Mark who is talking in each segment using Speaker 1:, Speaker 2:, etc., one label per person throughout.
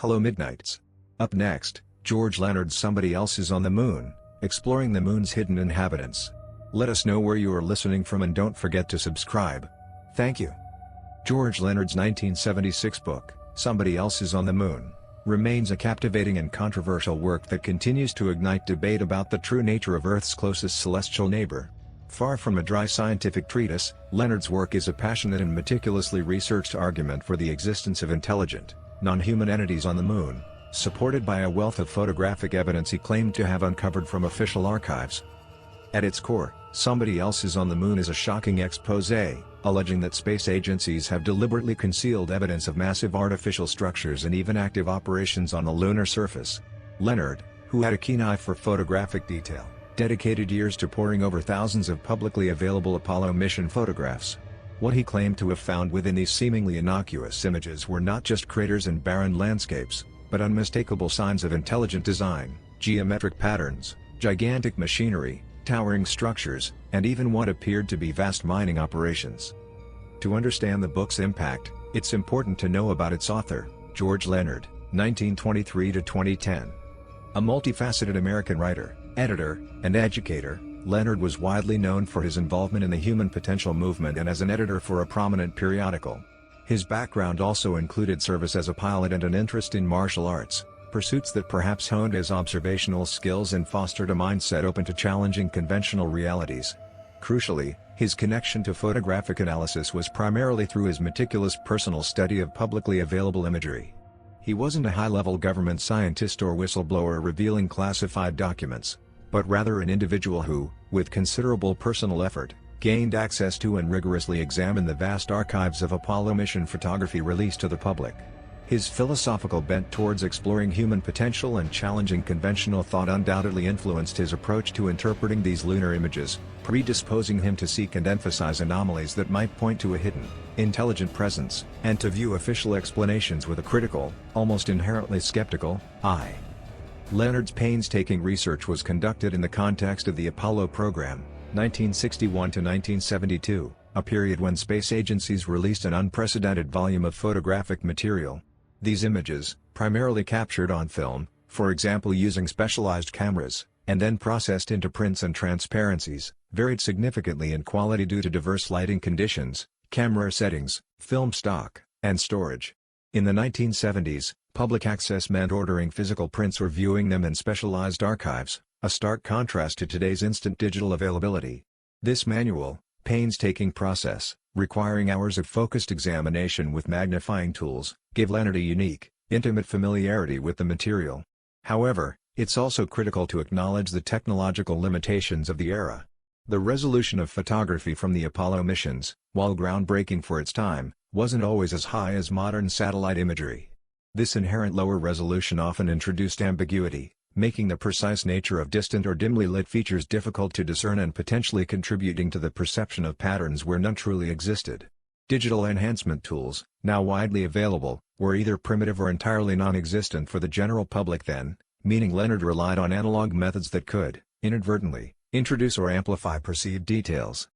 Speaker 1: Hello Midnights. Up next, George Leonard's Somebody Else is on the Moon, exploring the moon's hidden inhabitants. Let us know where you are listening from and don't forget to subscribe. Thank you. George Leonard's 1976 book, Somebody Else is on the Moon, remains a captivating and controversial work that continues to ignite debate about the true nature of Earth's closest celestial neighbor. Far from a dry scientific treatise, Leonard's work is a passionate and meticulously researched argument for the existence of intelligent, non-human entities on the moon, supported by a wealth of photographic evidence he claimed to have uncovered from official archives. At its core, Somebody Else is on the Moon is a shocking exposé, alleging that space agencies have deliberately concealed evidence of massive artificial structures and even active operations on the lunar surface. Leonard, who had a keen eye for photographic detail, dedicated years to poring over thousands of publicly available Apollo mission photographs. What he claimed to have found within these seemingly innocuous images were not just craters and barren landscapes, but unmistakable signs of intelligent design, geometric patterns, gigantic machinery, towering structures, and even what appeared to be vast mining operations. To understand the book's impact, it's important to know about its author, George Leonard, 1923 to 2010. A multifaceted American writer, editor, and educator, Leonard was widely known for his involvement in the human potential movement and as an editor for a prominent periodical. His background also included service as a pilot and an interest in martial arts, pursuits that perhaps honed his observational skills and fostered a mindset open to challenging conventional realities. Crucially, his connection to photographic analysis was primarily through his meticulous personal study of publicly available imagery. He wasn't a high-level government scientist or whistleblower revealing classified documents, but rather an individual who, with considerable personal effort, gained access to and rigorously examined the vast archives of Apollo mission photography released to the public. His philosophical bent towards exploring human potential and challenging conventional thought undoubtedly influenced his approach to interpreting these lunar images, predisposing him to seek and emphasize anomalies that might point to a hidden, intelligent presence, and to view official explanations with a critical, almost inherently skeptical, eye. Leonard's painstaking research was conducted in the context of the Apollo program, 1961 to 1972, a period when space agencies released an unprecedented volume of photographic material. These images, primarily captured on film, for example using specialized cameras, and then processed into prints and transparencies, varied significantly in quality due to diverse lighting conditions, camera settings, film stock, and storage. In the 1970s, public access meant ordering physical prints or viewing them in specialized archives, a stark contrast to today's instant digital availability. This manual, painstaking process, requiring hours of focused examination with magnifying tools, gave Leonard a unique, intimate familiarity with the material. However, it's also critical to acknowledge the technological limitations of the era. The resolution of photography from the Apollo missions, while groundbreaking for its time, wasn't always as high as modern satellite imagery. This inherent lower resolution often introduced ambiguity, making the precise nature of distant or dimly lit features difficult to discern and potentially contributing to the perception of patterns where none truly existed. Digital enhancement tools, now widely available, were either primitive or entirely non-existent for the general public then, meaning Leonard relied on analog methods that could, inadvertently, introduce or amplify perceived details.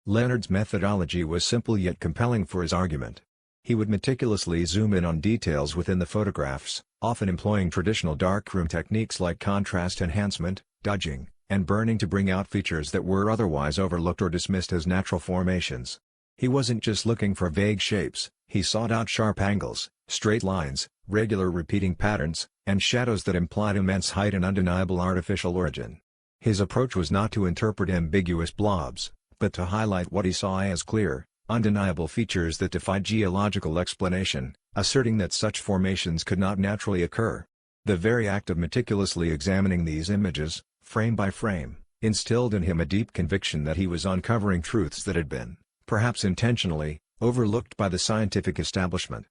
Speaker 1: Leonard's methodology was simple yet compelling for his argument. He would meticulously zoom in on details within the photographs, often employing traditional darkroom techniques like contrast enhancement, dodging, and burning to bring out features that were otherwise overlooked or dismissed as natural formations. He wasn't just looking for vague shapes, he sought out sharp angles, straight lines, regular repeating patterns, and shadows that implied immense height and undeniable artificial origin. His approach was not to interpret ambiguous blobs, but to highlight what he saw as clear, undeniable features that defied geological explanation, asserting that such formations could not naturally occur. The very act of meticulously examining these images, frame by frame, instilled in him a deep conviction that he was uncovering truths that had been, perhaps intentionally, overlooked by the scientific establishment.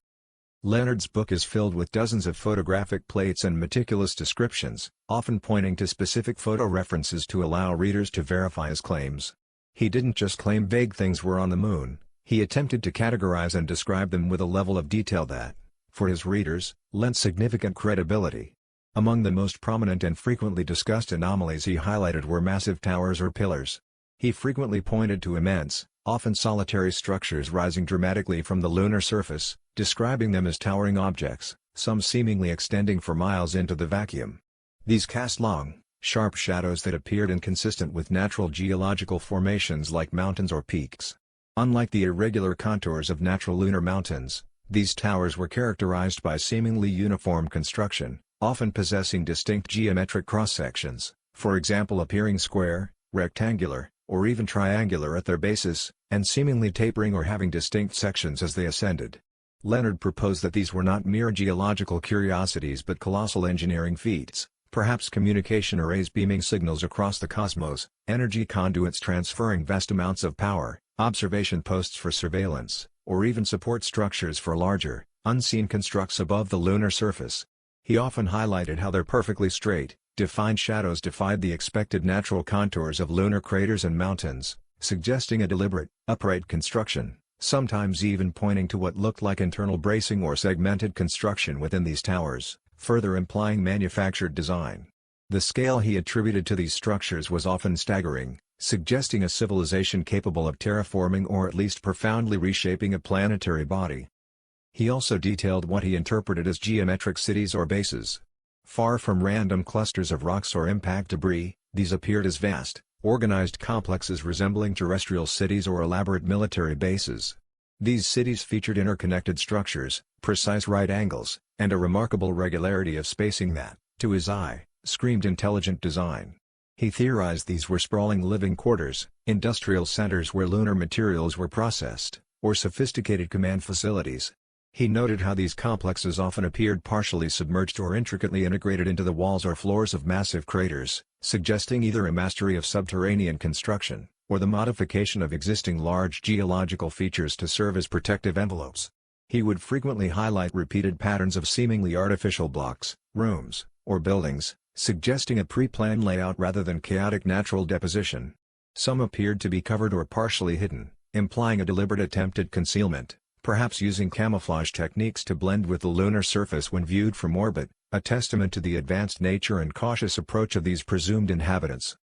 Speaker 1: Leonard's book is filled with dozens of photographic plates and meticulous descriptions, often pointing to specific photo references to allow readers to verify his claims. He didn't just claim vague things were on the moon, he attempted to categorize and describe them with a level of detail that, for his readers, lent significant credibility. Among the most prominent and frequently discussed anomalies he highlighted were massive towers or pillars. He frequently pointed to immense, often solitary structures rising dramatically from the lunar surface, describing them as towering objects, some seemingly extending for miles into the vacuum. These cast long, sharp shadows that appeared inconsistent with natural geological formations like mountains or peaks. Unlike the irregular contours of natural lunar mountains, these towers were characterized by seemingly uniform construction, often possessing distinct geometric cross-sections, for example appearing square, rectangular, or even triangular at their bases, and seemingly tapering or having distinct sections as they ascended. Leonard proposed that these were not mere geological curiosities but colossal engineering feats, perhaps communication arrays beaming signals across the cosmos, energy conduits transferring vast amounts of power, observation posts for surveillance, or even support structures for larger, unseen constructs above the lunar surface. He often highlighted how their perfectly straight, defined shadows defied the expected natural contours of lunar craters and mountains, suggesting a deliberate, upright construction, sometimes even pointing to what looked like internal bracing or segmented construction within these towers, further implying manufactured design. The scale he attributed to these structures was often staggering, suggesting a civilization capable of terraforming or at least profoundly reshaping a planetary body. He also detailed what he interpreted as geometric cities or bases. Far from random clusters of rocks or impact debris, these appeared as vast, organized complexes resembling terrestrial cities or elaborate military bases. These cities featured interconnected structures, precise right angles, and a remarkable regularity of spacing that, to his eye, screamed intelligent design. He theorized these were sprawling living quarters, industrial centers where lunar materials were processed, or sophisticated command facilities. He noted how these complexes often appeared partially submerged or intricately integrated into the walls or floors of massive craters, suggesting either a mastery of subterranean construction, or the modification of existing large geological features to serve as protective envelopes. He would frequently highlight repeated patterns of seemingly artificial blocks, rooms, or buildings, suggesting a pre-planned layout rather than chaotic natural deposition. Some appeared to be covered or partially hidden, implying a deliberate attempt at concealment, perhaps using camouflage techniques to blend with the lunar surface when viewed from orbit, a testament to the advanced nature and cautious approach of these presumed inhabitants.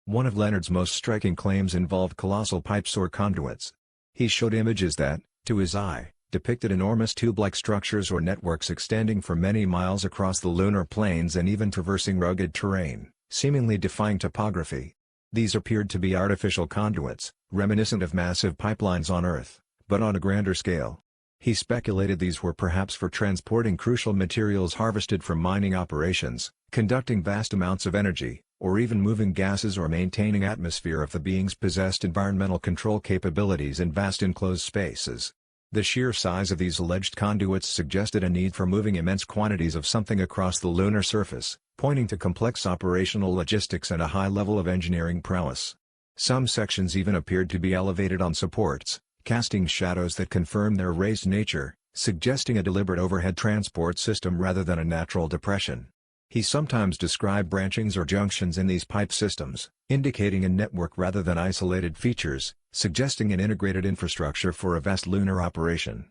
Speaker 1: One of Leonard's most striking claims involved colossal pipes or conduits. He showed images that, to his eye, depicted enormous tube-like structures or networks extending for many miles across the lunar plains and even traversing rugged terrain, seemingly defying topography. These appeared to be artificial conduits, reminiscent of massive pipelines on Earth, but on a grander scale. He speculated these were perhaps for transporting crucial materials harvested from mining operations, conducting vast amounts of energy, or even moving gases or maintaining atmosphere if the beings possessed environmental control capabilities in vast enclosed spaces. The sheer size of these alleged conduits suggested a need for moving immense quantities of something across the lunar surface, pointing to complex operational logistics and a high level of engineering prowess. Some sections even appeared to be elevated on supports, casting shadows that confirm their raised nature, suggesting a deliberate overhead transport system rather than a natural depression. He sometimes described branchings or junctions in these pipe systems, indicating a network rather than isolated features, suggesting an integrated infrastructure for a vast lunar operation.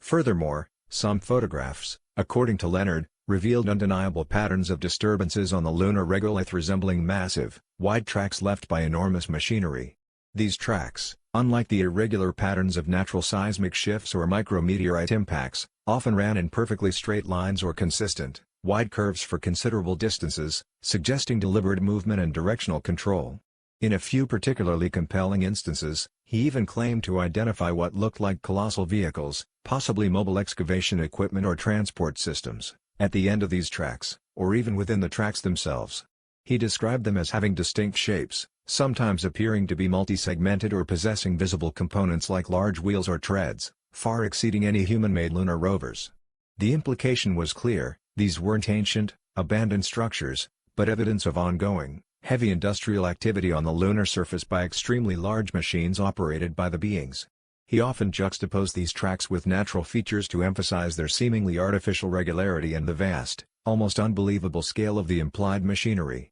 Speaker 1: Furthermore, some photographs, according to Leonard, revealed undeniable patterns of disturbances on the lunar regolith resembling massive, wide tracks left by enormous machinery. These tracks, unlike the irregular patterns of natural seismic shifts or micrometeorite impacts, often ran in perfectly straight lines or consistent, wide curves for considerable distances, suggesting deliberate movement and directional control. In a few particularly compelling instances, he even claimed to identify what looked like colossal vehicles, possibly mobile excavation equipment or transport systems, at the end of these tracks, or even within the tracks themselves. He described them as having distinct shapes, sometimes appearing to be multi-segmented or possessing visible components like large wheels or treads, far exceeding any human-made lunar rovers. The implication was clear: these weren't ancient, abandoned structures, but evidence of ongoing, heavy industrial activity on the lunar surface by extremely large machines operated by the beings. He often juxtaposed these tracks with natural features to emphasize their seemingly artificial regularity and the vast, almost unbelievable scale of the implied machinery.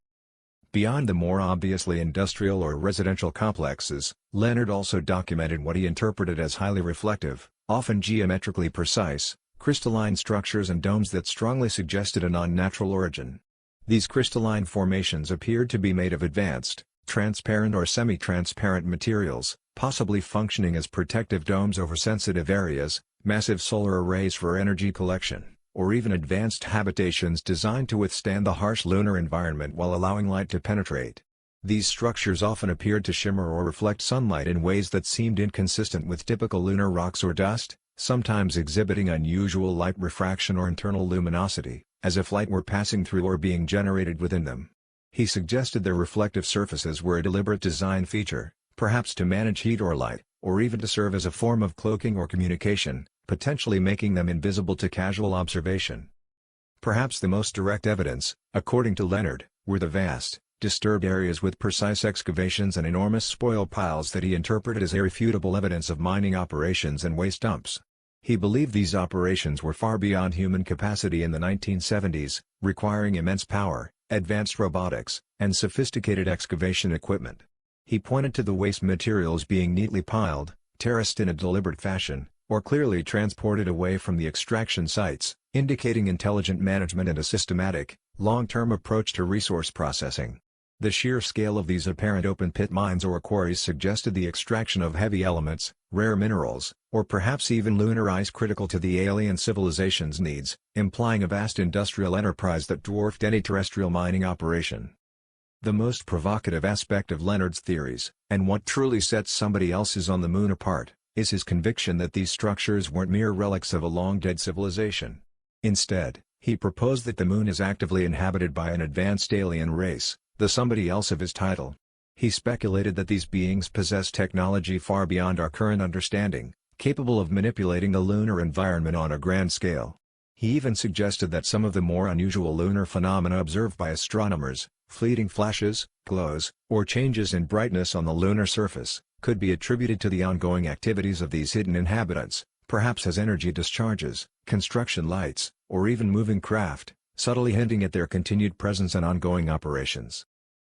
Speaker 1: Beyond the more obviously industrial or residential complexes, Leonard also documented what he interpreted as highly reflective, often geometrically precise, crystalline structures and domes that strongly suggested a non-natural origin. These crystalline formations appeared to be made of advanced, transparent or semi-transparent materials, possibly functioning as protective domes over sensitive areas, massive solar arrays for energy collection, or even advanced habitations designed to withstand the harsh lunar environment while allowing light to penetrate. These structures often appeared to shimmer or reflect sunlight in ways that seemed inconsistent with typical lunar rocks or dust, sometimes exhibiting unusual light refraction or internal luminosity, as if light were passing through or being generated within them. He suggested their reflective surfaces were a deliberate design feature, perhaps to manage heat or light, or even to serve as a form of cloaking or communication, potentially making them invisible to casual observation. Perhaps the most direct evidence, according to Leonard, were the vast, disturbed areas with precise excavations and enormous spoil piles that he interpreted as irrefutable evidence of mining operations and waste dumps. He believed these operations were far beyond human capacity in the 1970s, requiring immense power, advanced robotics, and sophisticated excavation equipment. He pointed to the waste materials being neatly piled, terraced in a deliberate fashion, or clearly transported away from the extraction sites, indicating intelligent management and a systematic, long-term approach to resource processing. The sheer scale of these apparent open-pit mines or quarries suggested the extraction of heavy elements, rare minerals, or perhaps even lunar ice critical to the alien civilization's needs, implying a vast industrial enterprise that dwarfed any terrestrial mining operation. The most provocative aspect of Leonard's theories, and what truly sets Somebody Else's on the Moon apart, is his conviction that these structures weren't mere relics of a long-dead civilization. Instead, he proposed that the Moon is actively inhabited by an advanced alien race, the somebody else of his title. He speculated that these beings possess technology far beyond our current understanding, capable of manipulating the lunar environment on a grand scale. He even suggested that some of the more unusual lunar phenomena observed by astronomers, fleeting flashes, glows, or changes in brightness on the lunar surface, could be attributed to the ongoing activities of these hidden inhabitants, perhaps as energy discharges, construction lights, or even moving craft, subtly hinting at their continued presence and ongoing operations.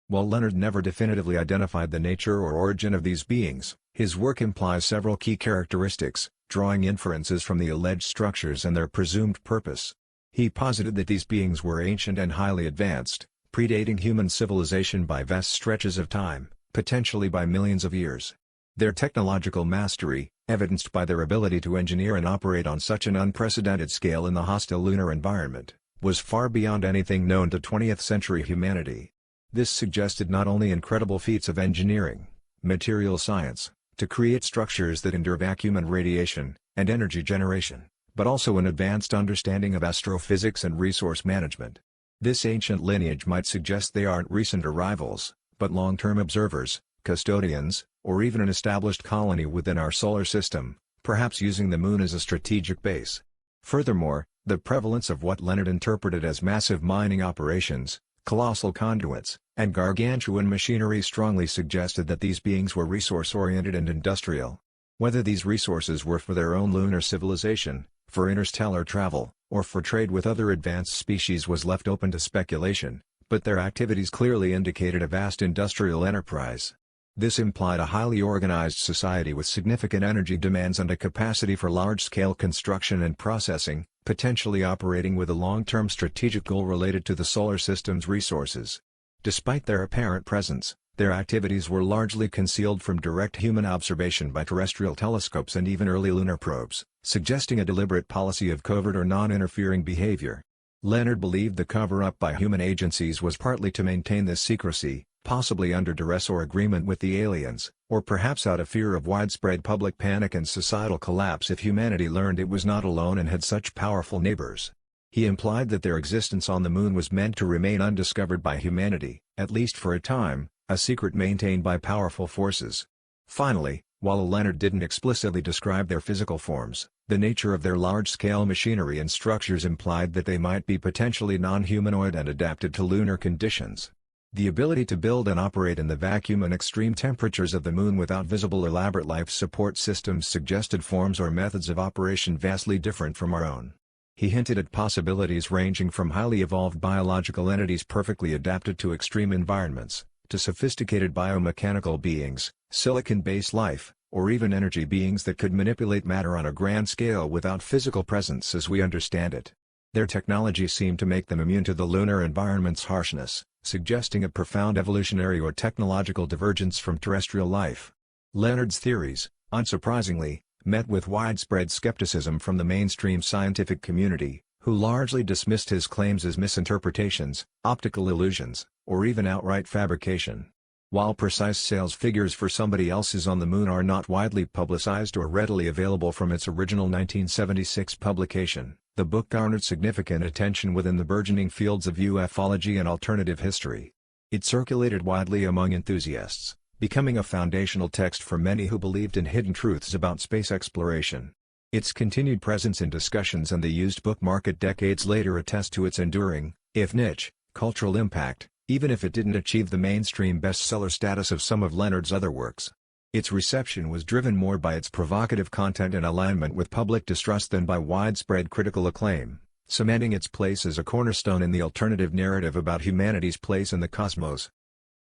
Speaker 1: While Leonard never definitively identified the nature or origin of these beings, his work implies several key characteristics, drawing inferences from the alleged structures and their presumed purpose. He posited that these beings were ancient and highly advanced, predating human civilization by vast stretches of time, potentially by millions of years. Their technological mastery, evidenced by their ability to engineer and operate on such an unprecedented scale in the hostile lunar environment, was far beyond anything known to 20th-century humanity. This suggested not only incredible feats of engineering, material science, to create structures that endure vacuum and radiation, and energy generation, but also an advanced understanding of astrophysics and resource management. This ancient lineage might suggest they aren't recent arrivals, but long-term observers, custodians, or even an established colony within our solar system, perhaps using the Moon as a strategic base. Furthermore, the prevalence of what Leonard interpreted as massive mining operations, colossal conduits, and gargantuan machinery strongly suggested that these beings were resource-oriented and industrial. Whether these resources were for their own lunar civilization, for interstellar travel, or for trade with other advanced species was left open to speculation, but their activities clearly indicated a vast industrial enterprise. This implied a highly organized society with significant energy demands and a capacity for large-scale construction and processing, potentially operating with a long-term strategic goal related to the solar system's resources. Despite their apparent presence, their activities were largely concealed from direct human observation by terrestrial telescopes and even early lunar probes, suggesting a deliberate policy of covert or non-interfering behavior. Leonard believed the cover-up by human agencies was partly to maintain this secrecy, possibly under duress or agreement with the aliens, or perhaps out of fear of widespread public panic and societal collapse if humanity learned it was not alone and had such powerful neighbors. He implied that their existence on the Moon was meant to remain undiscovered by humanity, at least for a time, a secret maintained by powerful forces. Finally, while Leonard didn't explicitly describe their physical forms, the nature of their large-scale machinery and structures implied that they might be potentially non-humanoid and adapted to lunar conditions. The ability to build and operate in the vacuum and extreme temperatures of the Moon without visible elaborate life support systems suggested forms or methods of operation vastly different from our own. He hinted at possibilities ranging from highly evolved biological entities perfectly adapted to extreme environments, to sophisticated biomechanical beings, silicon-based life, or even energy beings that could manipulate matter on a grand scale without physical presence as we understand it. Their technology seemed to make them immune to the lunar environment's harshness, suggesting a profound evolutionary or technological divergence from terrestrial life. Leonard's theories, unsurprisingly, met with widespread skepticism from the mainstream scientific community, who largely dismissed his claims as misinterpretations, optical illusions, or even outright fabrication. While precise sales figures for Somebody Else's on the Moon are not widely publicized or readily available from its original 1976 publication, the book garnered significant attention within the burgeoning fields of ufology and alternative history. It circulated widely among enthusiasts, becoming a foundational text for many who believed in hidden truths about space exploration. Its continued presence in discussions and the used book market decades later attest to its enduring, if niche, cultural impact, even if it didn't achieve the mainstream bestseller status of some of Leonard's other works. Its reception was driven more by its provocative content and alignment with public distrust than by widespread critical acclaim, cementing its place as a cornerstone in the alternative narrative about humanity's place in the cosmos.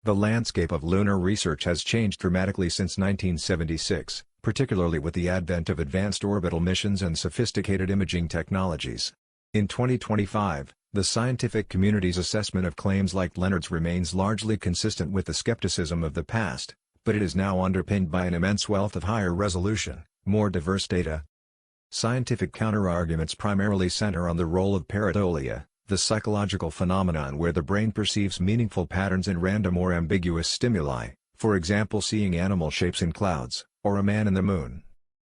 Speaker 1: The landscape of lunar research has changed dramatically since 1976, particularly with the advent of advanced orbital missions and sophisticated imaging technologies. In 2025, the scientific community's assessment of claims like Leonard's remains largely consistent with the skepticism of the past, but it is now underpinned by an immense wealth of higher resolution, more diverse data. Scientific counterarguments primarily center on the role of pareidolia, the psychological phenomenon where the brain perceives meaningful patterns in random or ambiguous stimuli, for example seeing animal shapes in clouds, or a man in the moon.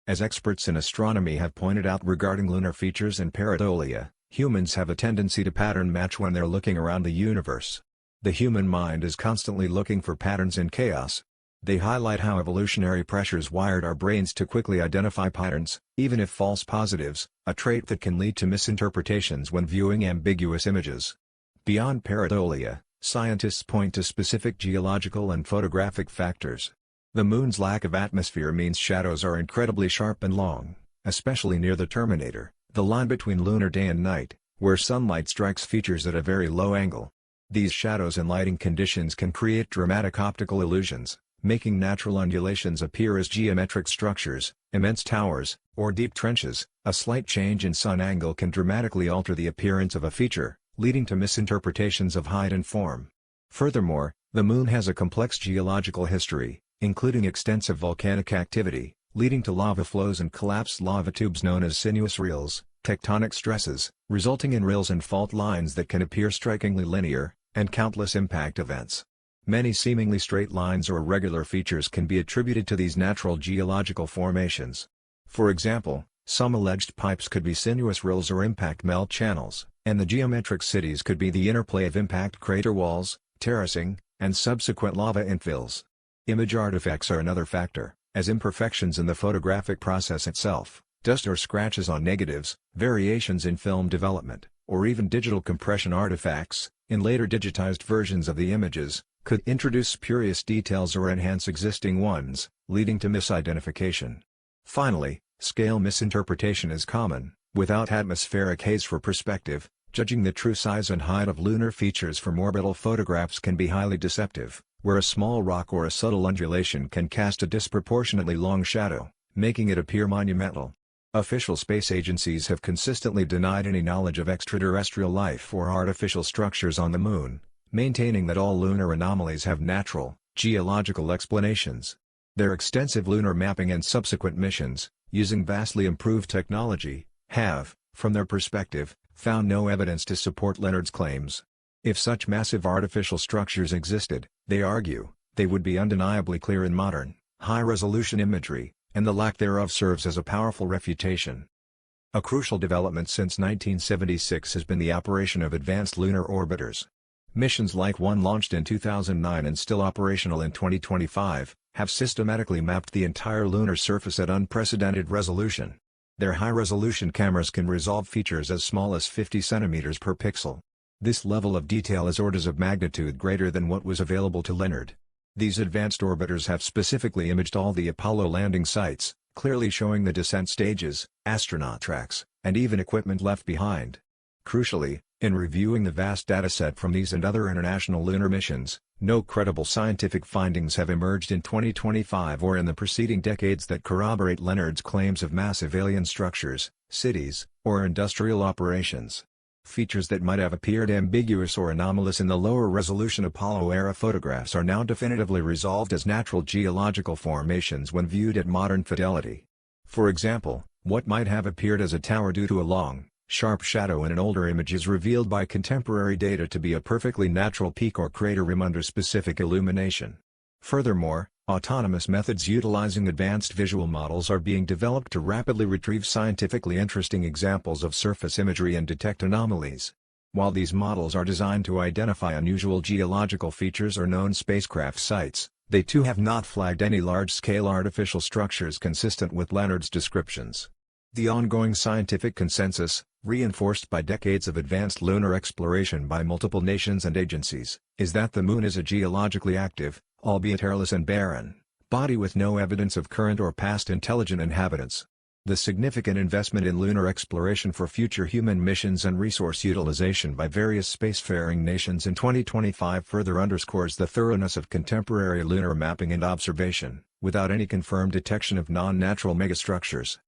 Speaker 1: As experts in astronomy have pointed out regarding lunar features and pareidolia, humans have a tendency to pattern match when they're looking around the universe. The human mind is constantly looking for patterns in chaos. They highlight how evolutionary pressures wired our brains to quickly identify patterns, even if false positives, a trait that can lead to misinterpretations when viewing ambiguous images. Beyond pareidolia, scientists point to specific geological and photographic factors. The Moon's lack of atmosphere means shadows are incredibly sharp and long, especially near the terminator, the line between lunar day and night, where sunlight strikes features at a very low angle. These shadows and lighting conditions can create dramatic optical illusions, making natural undulations appear as geometric structures, immense towers, or deep trenches. A slight change in sun angle can dramatically alter the appearance of a feature, leading to misinterpretations of height and form. Furthermore, the Moon has a complex geological history, including extensive volcanic activity, leading to lava flows and collapsed lava tubes known as sinuous rills, tectonic stresses, resulting in rills and fault lines that can appear strikingly linear, and countless impact events. Many seemingly straight lines or irregular features can be attributed to these natural geological formations. For example, some alleged pipes could be sinuous rills or impact melt channels, and the geometric cities could be the interplay of impact crater walls, terracing, and subsequent lava infills. Image artifacts are another factor, as imperfections in the photographic process itself, dust or scratches on negatives, variations in film development, or even digital compression artifacts, in later digitized versions of the images, could introduce spurious details or enhance existing ones, leading to misidentification. Finally, scale misinterpretation is common. Without atmospheric haze for perspective, judging the true size and height of lunar features from orbital photographs can be highly deceptive, where a small rock or a subtle undulation can cast a disproportionately long shadow, making it appear monumental. Official space agencies have consistently denied any knowledge of extraterrestrial life or artificial structures on the Moon, maintaining that all lunar anomalies have natural, geological explanations. Their extensive lunar mapping and subsequent missions, using vastly improved technology, have, from their perspective, found no evidence to support Leonard's claims. If such massive artificial structures existed, they argue, they would be undeniably clear in modern, high-resolution imagery, and the lack thereof serves as a powerful refutation. A crucial development since 1976 has been the operation of advanced lunar orbiters. Missions like one launched in 2009 and still operational in 2025, have systematically mapped the entire lunar surface at unprecedented resolution. Their high-resolution cameras can resolve features as small as 50 centimeters per pixel. This level of detail is orders of magnitude greater than what was available to Leonard. These advanced orbiters have specifically imaged all the Apollo landing sites, clearly showing the descent stages, astronaut tracks, and even equipment left behind. Crucially, in reviewing the vast dataset from these and other international lunar missions, no credible scientific findings have emerged in 2025 or in the preceding decades that corroborate Leonard's claims of massive alien structures, cities, or industrial operations. Features that might have appeared ambiguous or anomalous in the lower-resolution Apollo-era photographs are now definitively resolved as natural geological formations when viewed at modern fidelity. For example, what might have appeared as a tower due to a long, Sharp shadow in an older image is revealed by contemporary data to be a perfectly natural peak or crater rim under specific illumination. Furthermore, autonomous methods utilizing advanced visual models are being developed to rapidly retrieve scientifically interesting examples of surface imagery and detect anomalies. While these models are designed to identify unusual geological features or known spacecraft sites, they too have not flagged any large-scale artificial structures consistent with Leonard's descriptions. The ongoing scientific consensus, reinforced by decades of advanced lunar exploration by multiple nations and agencies, is that the Moon is a geologically active, albeit airless and barren, body with no evidence of current or past intelligent inhabitants. The significant investment in lunar exploration for future human missions and resource utilization by various spacefaring nations in 2025 further underscores the thoroughness of contemporary lunar mapping and observation, without any confirmed detection of non-natural megastructures.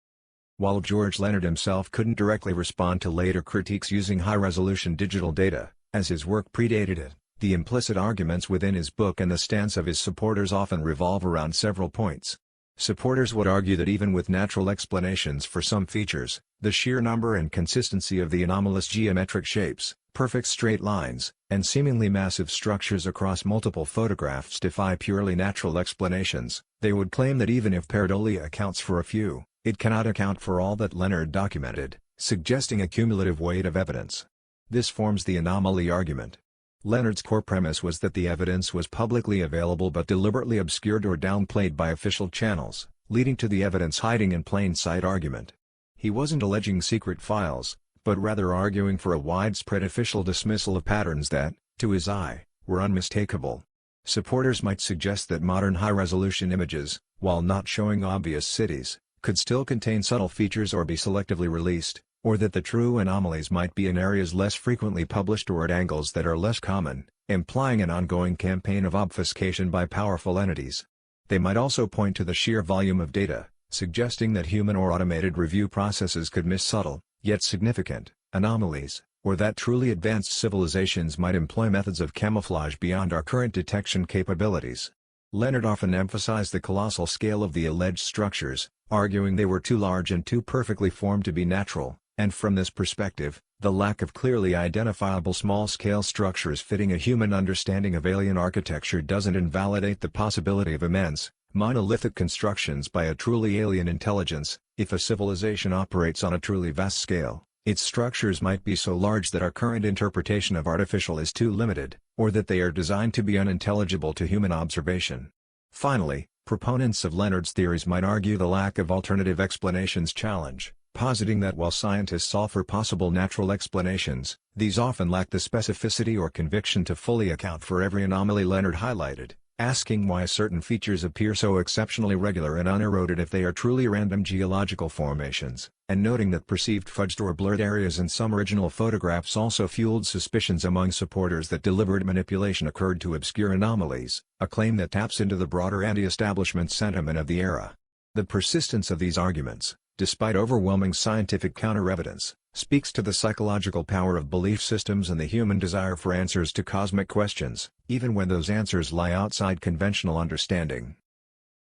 Speaker 1: While George Leonard himself couldn't directly respond to later critiques using high-resolution digital data, as his work predated it, the implicit arguments within his book and the stance of his supporters often revolve around several points. Supporters would argue that even with natural explanations for some features, the sheer number and consistency of the anomalous geometric shapes, perfect straight lines, and seemingly massive structures across multiple photographs defy purely natural explanations. They would claim that even if pareidolia accounts for a few, it cannot account for all that Leonard documented, suggesting a cumulative weight of evidence. This forms the anomaly argument. Leonard's core premise was that the evidence was publicly available but deliberately obscured or downplayed by official channels, leading to the evidence hiding in plain sight argument. He wasn't alleging secret files, but rather arguing for a widespread official dismissal of patterns that, to his eye, were unmistakable. Supporters might suggest that modern high-resolution images, while not showing obvious cities, could still contain subtle features or be selectively released, or that the true anomalies might be in areas less frequently published or at angles that are less common, implying an ongoing campaign of obfuscation by powerful entities. They might also point to the sheer volume of data, suggesting that human or automated review processes could miss subtle, yet significant, anomalies, or that truly advanced civilizations might employ methods of camouflage beyond our current detection capabilities. Leonard often emphasized the colossal scale of the alleged structures, arguing they were too large and too perfectly formed to be natural, and from this perspective, the lack of clearly identifiable small-scale structures fitting a human understanding of alien architecture doesn't invalidate the possibility of immense, monolithic constructions by a truly alien intelligence. If a civilization operates on a truly vast scale, its structures might be so large that our current interpretation of artificial is too limited, or that they are designed to be unintelligible to human observation. Finally, proponents of Leonard's theories might argue the lack of alternative explanations challenge, positing that while scientists offer possible natural explanations, these often lack the specificity or conviction to fully account for every anomaly Leonard highlighted, asking why certain features appear so exceptionally regular and uneroded if they are truly random geological formations, and noting that perceived fudged or blurred areas in some original photographs also fueled suspicions among supporters that deliberate manipulation occurred to obscure anomalies, a claim that taps into the broader anti-establishment sentiment of the era. The persistence of these arguments, despite overwhelming scientific counter-evidence, speaks to the psychological power of belief systems and the human desire for answers to cosmic questions, even when those answers lie outside conventional understanding.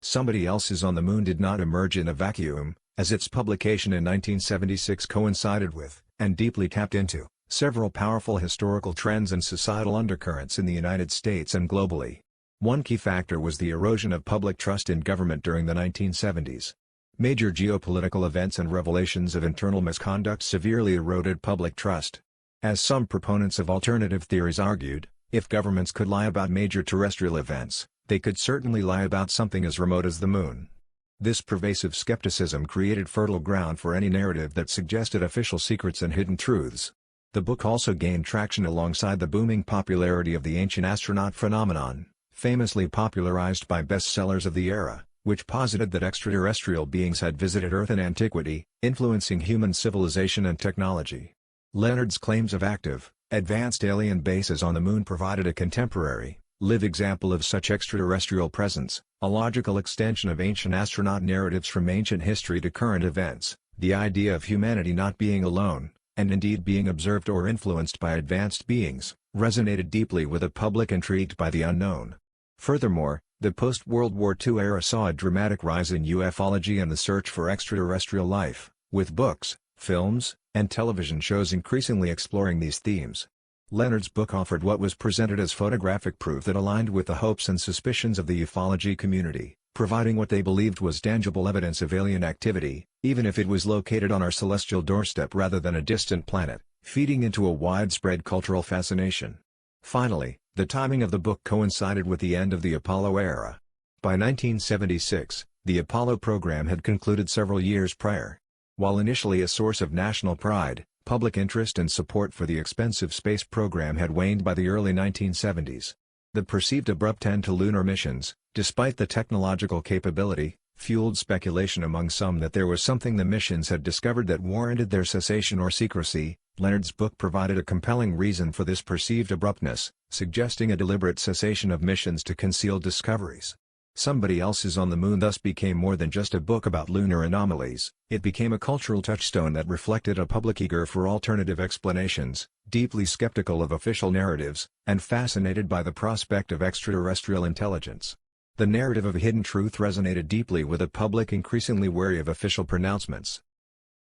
Speaker 1: Somebody Else on the Moon did not emerge in a vacuum, as its publication in 1976 coincided with, and deeply tapped into, several powerful historical trends and societal undercurrents in the United States and globally. One key factor was the erosion of public trust in government during the 1970s. Major geopolitical events and revelations of internal misconduct severely eroded public trust. As some proponents of alternative theories argued, if governments could lie about major terrestrial events, they could certainly lie about something as remote as the Moon. This pervasive skepticism created fertile ground for any narrative that suggested official secrets and hidden truths. The book also gained traction alongside the booming popularity of the ancient astronaut phenomenon, famously popularized by bestsellers of the era, which posited that extraterrestrial beings had visited Earth in antiquity, influencing human civilization and technology. Leonard's claims of active, advanced alien bases on the Moon provided a contemporary, live example of such extraterrestrial presence, a logical extension of ancient astronaut narratives from ancient history to current events. The idea of humanity not being alone, and indeed being observed or influenced by advanced beings, resonated deeply with a public intrigued by the unknown. Furthermore, the post-World War II era saw a dramatic rise in ufology and the search for extraterrestrial life, with books, films, and television shows increasingly exploring these themes. Leonard's book offered what was presented as photographic proof that aligned with the hopes and suspicions of the ufology community, providing what they believed was tangible evidence of alien activity, even if it was located on our celestial doorstep rather than a distant planet, feeding into a widespread cultural fascination. Finally, the timing of the book coincided with the end of the Apollo era. By 1976, the Apollo program had concluded several years prior. While initially a source of national pride, public interest and support for the expensive space program had waned by the early 1970s. The perceived abrupt end to lunar missions, despite the technological capability, fueled speculation among some that there was something the missions had discovered that warranted their cessation or secrecy. Leonard's book provided a compelling reason for this perceived abruptness, suggesting a deliberate cessation of missions to conceal discoveries. Somebody Else's on the Moon thus became more than just a book about lunar anomalies, it became a cultural touchstone that reflected a public eager for alternative explanations, deeply skeptical of official narratives, and fascinated by the prospect of extraterrestrial intelligence. The narrative of hidden truth resonated deeply with a public increasingly wary of official pronouncements.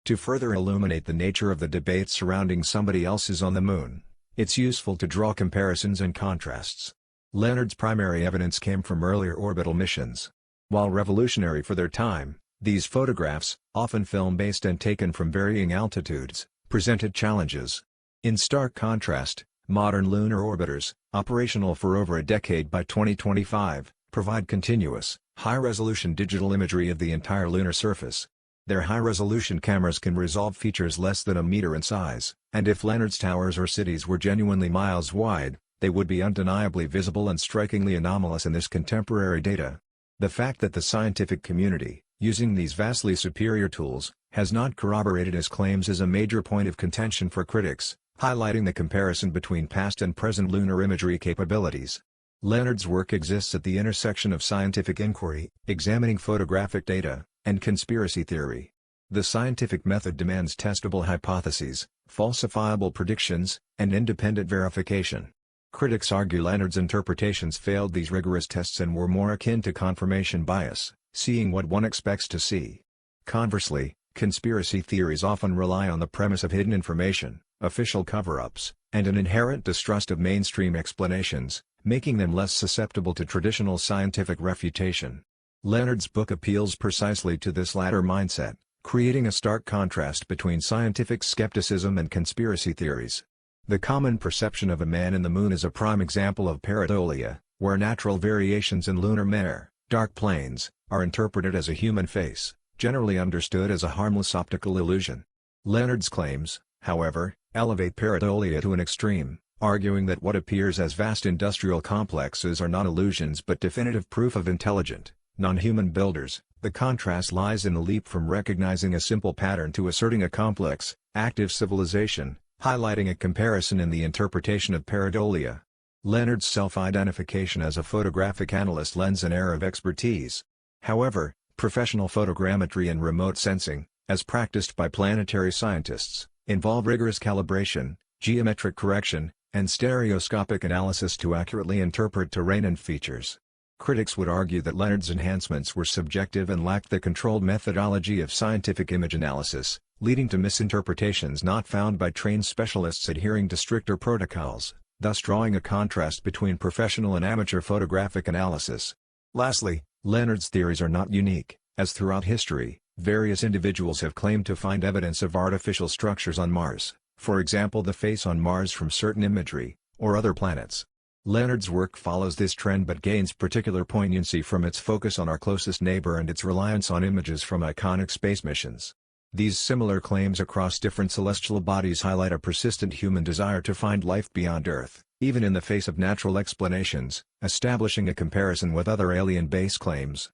Speaker 1: To further illuminate the nature of the debate surrounding Somebody Else's on the Moon, it's useful to draw comparisons and contrasts. Leonard's primary evidence came from earlier orbital missions. While revolutionary for their time, these photographs, often film-based and taken from varying altitudes, presented challenges. In stark contrast, modern lunar orbiters, operational for over a decade by 2025, provide continuous, high-resolution digital imagery of the entire lunar surface. Their high-resolution cameras can resolve features less than a meter in size, and if Leonard's towers or cities were genuinely miles wide, they would be undeniably visible and strikingly anomalous in this contemporary data. The fact that the scientific community, using these vastly superior tools, has not corroborated his claims is a major point of contention for critics, highlighting the comparison between past and present lunar imagery capabilities. Leonard's work exists at the intersection of scientific inquiry, examining photographic data, and conspiracy theory. The scientific method demands testable hypotheses, falsifiable predictions, and independent verification. Critics argue Leonard's interpretations failed these rigorous tests and were more akin to confirmation bias, seeing what one expects to see. Conversely, conspiracy theories often rely on the premise of hidden information, official cover-ups, and an inherent distrust of mainstream explanations, making them less susceptible to traditional scientific refutation. Leonard's book appeals precisely to this latter mindset, creating a stark contrast between scientific skepticism and conspiracy theories. The common perception of a man in the moon is a prime example of pareidolia, where natural variations in lunar mare, dark planes, are interpreted as a human face, generally understood as a harmless optical illusion. Leonard's claims, however, elevate pareidolia to an extreme, arguing that what appears as vast industrial complexes are not illusions but definitive proof of intelligent, non-human builders. The contrast lies in the leap from recognizing a simple pattern to asserting a complex, active civilization, highlighting a comparison in the interpretation of pareidolia. Leonard's self-identification as a photographic analyst lends an air of expertise. However, professional photogrammetry and remote sensing, as practiced by planetary scientists, involve rigorous calibration, geometric correction, and stereoscopic analysis to accurately interpret terrain and features. Critics would argue that Leonard's enhancements were subjective and lacked the controlled methodology of scientific image analysis, leading to misinterpretations not found by trained specialists adhering to stricter protocols, thus drawing a contrast between professional and amateur photographic analysis. Lastly, Leonard's theories are not unique, as throughout history, various individuals have claimed to find evidence of artificial structures on Mars, for example the face on Mars from certain imagery, or other planets. Leonard's work follows this trend but gains particular poignancy from its focus on our closest neighbor and its reliance on images from iconic space missions. These similar claims across different celestial bodies highlight a persistent human desire to find life beyond Earth, even in the face of natural explanations, establishing a comparison with other alien base claims.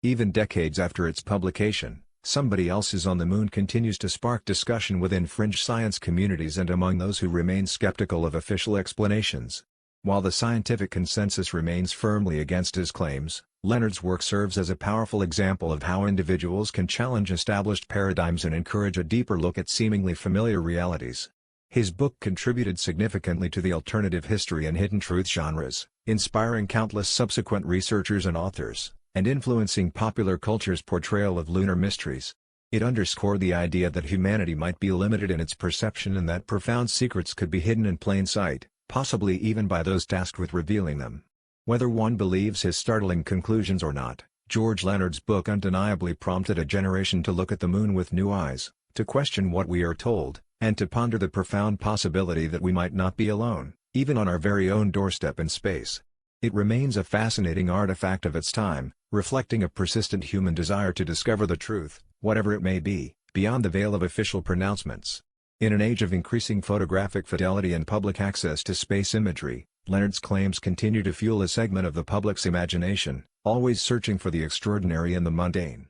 Speaker 1: Even decades after its publication, Somebody Else's on the Moon continues to spark discussion within fringe science communities and among those who remain skeptical of official explanations. While the scientific consensus remains firmly against his claims, Leonard's work serves as a powerful example of how individuals can challenge established paradigms and encourage a deeper look at seemingly familiar realities. His book contributed significantly to the alternative history and hidden truth genres, inspiring countless subsequent researchers and authors, and influencing popular culture's portrayal of lunar mysteries. It underscored the idea that humanity might be limited in its perception and that profound secrets could be hidden in plain sight, possibly even by those tasked with revealing them. Whether one believes his startling conclusions or not, George Leonard's book undeniably prompted a generation to look at the moon with new eyes, to question what we are told, and to ponder the profound possibility that we might not be alone, even on our very own doorstep in space. It remains a fascinating artifact of its time, reflecting a persistent human desire to discover the truth, whatever it may be, beyond the veil of official pronouncements. In an age of increasing photographic fidelity and public access to space imagery, Leonard's claims continue to fuel a segment of the public's imagination, always searching for the extraordinary in the mundane.